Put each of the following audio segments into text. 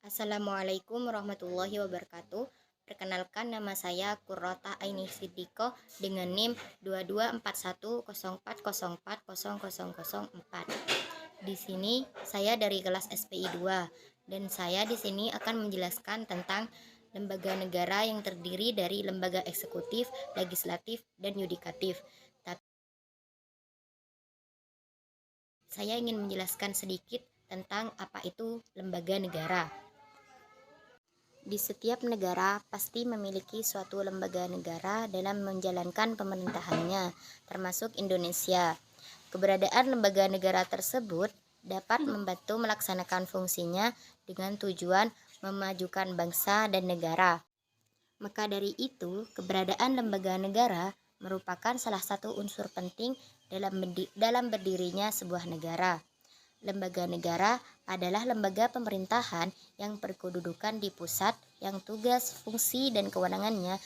Assalamualaikum warahmatullahi wabarakatuh. Perkenalkan, nama saya Qurrata Aini Siddiqoh dengan NIM 224104040004. Di sini saya dari kelas SPI 2 dan saya di sini akan menjelaskan tentang lembaga negara yang terdiri dari lembaga eksekutif, legislatif, dan yudikatif. Tapi saya ingin menjelaskan sedikit tentang apa itu lembaga negara. Di setiap negara pasti memiliki suatu lembaga negara dalam menjalankan pemerintahannya, termasuk Indonesia. Keberadaan lembaga negara tersebut dapat membantu melaksanakan fungsinya dengan tujuan memajukan bangsa dan negara. Maka dari itu, keberadaan lembaga negara merupakan salah satu unsur penting dalam berdirinya sebuah negara. Lembaga negara adalah lembaga pemerintahan yang berkedudukan di pusat, yang tugas, fungsi, dan kewenangannya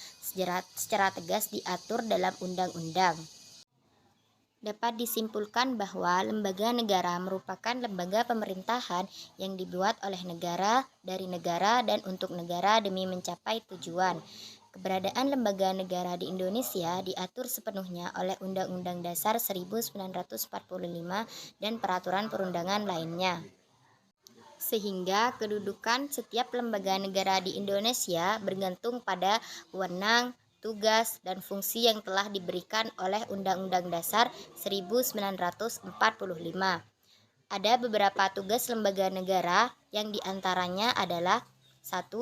secara tegas diatur dalam undang-undang. Dapat disimpulkan bahwa lembaga negara merupakan lembaga pemerintahan yang dibuat oleh negara, dari negara, dan untuk negara demi mencapai tujuan. Keberadaan lembaga negara di Indonesia diatur sepenuhnya oleh Undang-Undang Dasar 1945 dan peraturan perundangan lainnya. Sehingga kedudukan setiap lembaga negara di Indonesia bergantung pada wewenang, tugas, dan fungsi yang telah diberikan oleh Undang-Undang Dasar 1945. Ada beberapa tugas lembaga negara yang diantaranya adalah: 1.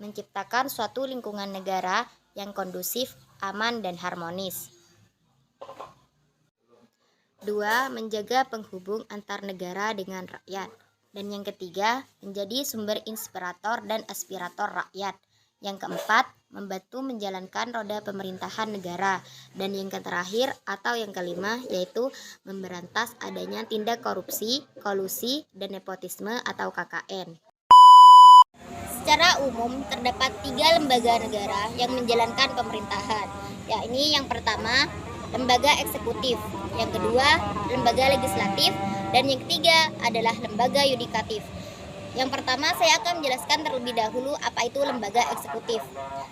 Menciptakan suatu lingkungan negara yang kondusif, aman, dan harmonis. 2. Menjaga penghubung antar negara dengan rakyat. Dan yang ketiga, menjadi sumber inspirator dan aspirator rakyat. Yang keempat, membantu menjalankan roda pemerintahan negara. Dan yang terakhir atau yang kelima yaitu memberantas adanya tindak korupsi, kolusi, dan nepotisme atau KKN. Secara umum terdapat 3 lembaga negara yang menjalankan pemerintahan. Ini yang pertama, lembaga eksekutif, yang kedua, lembaga legislatif, dan yang ketiga adalah lembaga yudikatif. Yang pertama, saya akan menjelaskan terlebih dahulu apa itu lembaga eksekutif.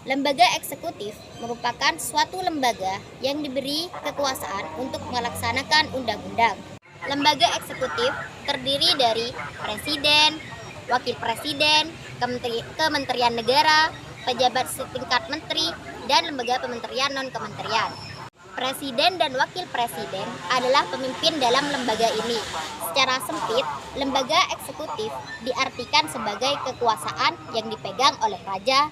Lembaga eksekutif merupakan suatu lembaga yang diberi kekuasaan untuk melaksanakan undang-undang. Lembaga eksekutif terdiri dari presiden, wakil presiden, kementerian negara, pejabat setingkat menteri, dan lembaga kementerian non-kementerian. Presiden dan wakil presiden adalah pemimpin dalam lembaga ini. Secara sempit, lembaga eksekutif diartikan sebagai kekuasaan yang dipegang oleh raja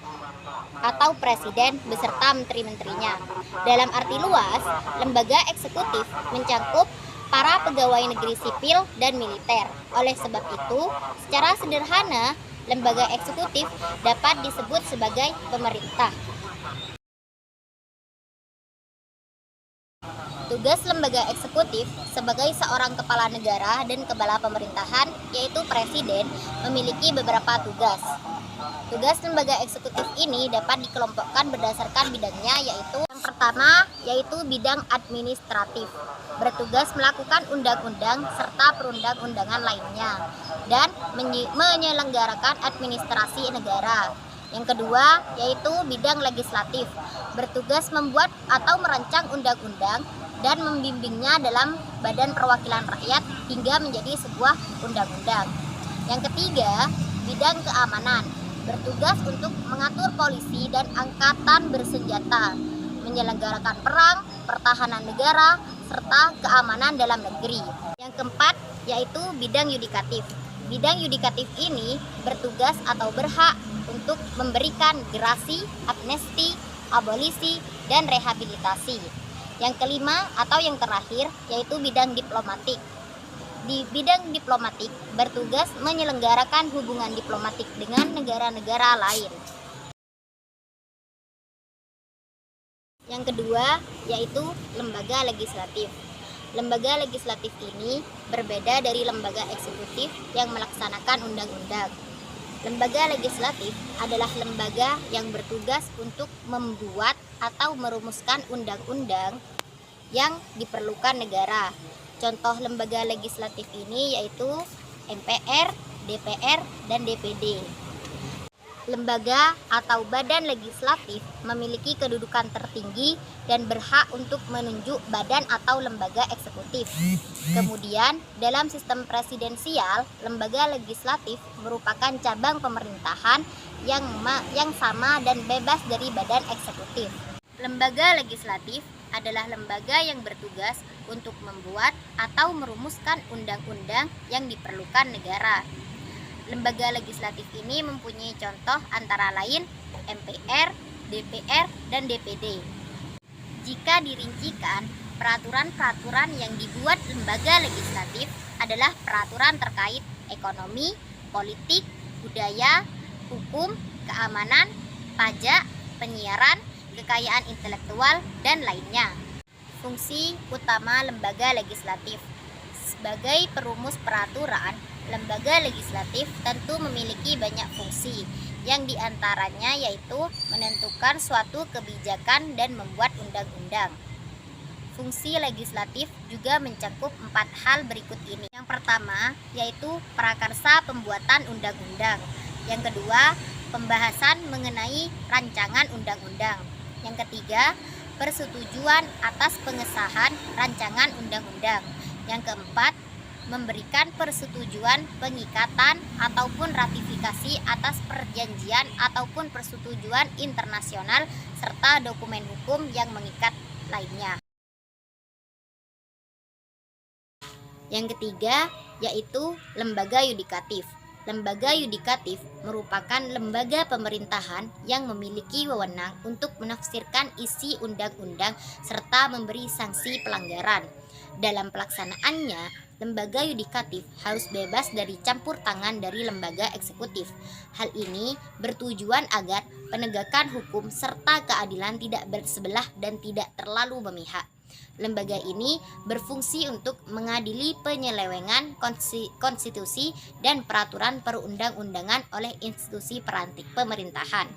atau presiden beserta menteri-menterinya. Dalam arti luas, lembaga eksekutif mencakup para pegawai negeri sipil dan militer. Oleh sebab itu, secara sederhana, lembaga eksekutif dapat disebut sebagai pemerintah. Tugas lembaga eksekutif sebagai seorang kepala negara dan kepala pemerintahan, yaitu presiden, memiliki beberapa tugas. Tugas lembaga eksekutif ini dapat dikelompokkan berdasarkan bidangnya, yaitu yang pertama yaitu bidang administratif, bertugas melakukan undang-undang serta perundang-undangan lainnya dan menyelenggarakan administrasi negara. Yang kedua yaitu bidang legislatif, bertugas membuat atau merancang undang-undang dan membimbingnya dalam badan perwakilan rakyat hingga menjadi sebuah undang-undang. Yang ketiga, bidang keamanan, bertugas untuk mengatur polisi dan angkatan bersenjata, menyelenggarakan perang, pertahanan negara, serta keamanan dalam negeri. Yang keempat, yaitu bidang yudikatif. Bidang yudikatif ini bertugas atau berhak untuk memberikan gerasi, amnesti, abolisi, dan rehabilitasi. Yang kelima atau yang terakhir yaitu bidang diplomatik. Di bidang diplomatik bertugas menyelenggarakan hubungan diplomatik dengan negara-negara lain. Yang kedua yaitu lembaga legislatif. Lembaga legislatif ini berbeda dari lembaga eksekutif yang melaksanakan undang-undang. Lembaga legislatif adalah lembaga yang bertugas untuk membuat atau merumuskan undang-undang yang diperlukan negara. Contoh lembaga legislatif ini yaitu MPR, DPR, dan DPD. Lembaga atau badan legislatif memiliki kedudukan tertinggi dan berhak untuk menunjuk badan atau lembaga eksekutif. Kemudian, dalam sistem presidensial, lembaga legislatif merupakan cabang pemerintahan yang sama dan bebas dari badan eksekutif. Lembaga legislatif adalah lembaga yang bertugas untuk membuat atau merumuskan undang-undang yang diperlukan negara. Lembaga legislatif ini mempunyai contoh antara lain MPR, DPR, dan DPD. Jika dirincikan, peraturan-peraturan yang dibuat lembaga legislatif adalah peraturan terkait ekonomi, politik, budaya, hukum, keamanan, pajak, penyiaran, kekayaan intelektual, dan lainnya. Fungsi utama lembaga legislatif. Sebagai perumus peraturan, lembaga legislatif tentu memiliki banyak fungsi, yang diantaranya yaitu menentukan suatu kebijakan dan membuat undang-undang. Fungsi legislatif juga mencakup 4 hal berikut ini. Yang pertama yaitu prakarsa pembuatan undang-undang. Yang kedua, pembahasan mengenai rancangan undang-undang. Yang ketiga, persetujuan atas pengesahan rancangan undang-undang. Yang keempat, memberikan persetujuan pengikatan ataupun ratifikasi atas perjanjian ataupun persetujuan internasional serta dokumen hukum yang mengikat lainnya. Yang ketiga yaitu lembaga yudikatif. Lembaga yudikatif merupakan lembaga pemerintahan yang memiliki wewenang untuk menafsirkan isi undang-undang serta memberi sanksi pelanggaran. Dalam pelaksanaannya, lembaga yudikatif harus bebas dari campur tangan dari lembaga eksekutif. Hal ini bertujuan agar penegakan hukum serta keadilan tidak bersebelah dan tidak terlalu memihak. Lembaga ini berfungsi untuk mengadili penyelewengan konstitusi dan peraturan perundang-undangan oleh institusi pemerintahan.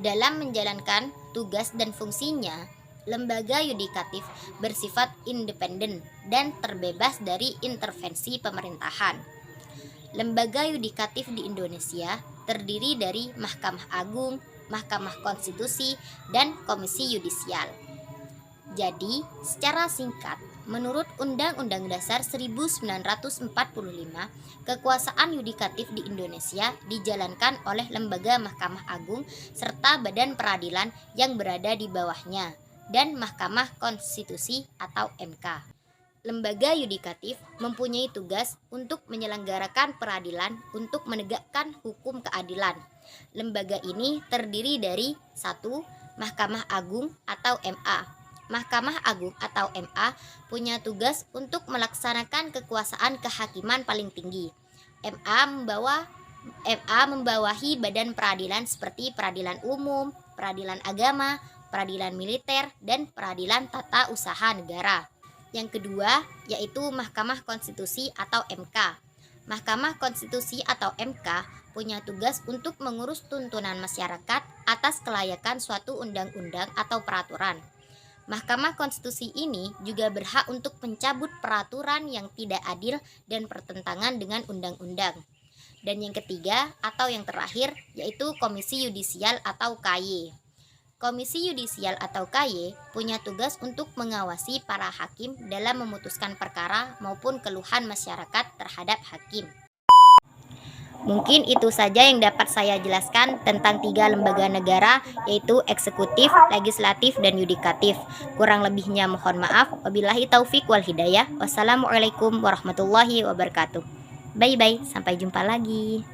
Dalam menjalankan tugas dan fungsinya, lembaga yudikatif bersifat independen dan terbebas dari intervensi pemerintahan. Lembaga yudikatif di Indonesia terdiri dari Mahkamah Agung, Mahkamah Konstitusi, dan Komisi Yudisial. Jadi, secara singkat, menurut Undang-Undang Dasar 1945, kekuasaan yudikatif di Indonesia dijalankan oleh lembaga Mahkamah Agung serta badan peradilan yang berada di bawahnya, dan Mahkamah Konstitusi atau MK. Lembaga yudikatif mempunyai tugas untuk menyelenggarakan peradilan untuk menegakkan hukum keadilan. Lembaga ini terdiri dari 1. Mahkamah Agung atau MA. Mahkamah Agung atau MA punya tugas untuk melaksanakan kekuasaan kehakiman paling tinggi. MA membawahi badan peradilan seperti peradilan umum, peradilan agama, peradilan militer, dan peradilan tata usaha negara. Yang kedua yaitu Mahkamah Konstitusi atau MK. Mahkamah Konstitusi atau MK punya tugas untuk mengurus tuntunan masyarakat atas kelayakan suatu undang-undang atau peraturan. Mahkamah Konstitusi ini juga berhak untuk mencabut peraturan yang tidak adil dan bertentangan dengan undang-undang. Dan yang ketiga atau yang terakhir yaitu Komisi Yudisial atau KY. Komisi Yudisial atau KY punya tugas untuk mengawasi para hakim dalam memutuskan perkara maupun keluhan masyarakat terhadap hakim. Mungkin itu saja yang dapat saya jelaskan tentang 3 lembaga negara, yaitu eksekutif, legislatif, dan yudikatif. Kurang lebihnya mohon maaf. Wabillahi taufik wal hidayah. Wassalamualaikum warahmatullahi wabarakatuh. Bye-bye, sampai jumpa lagi.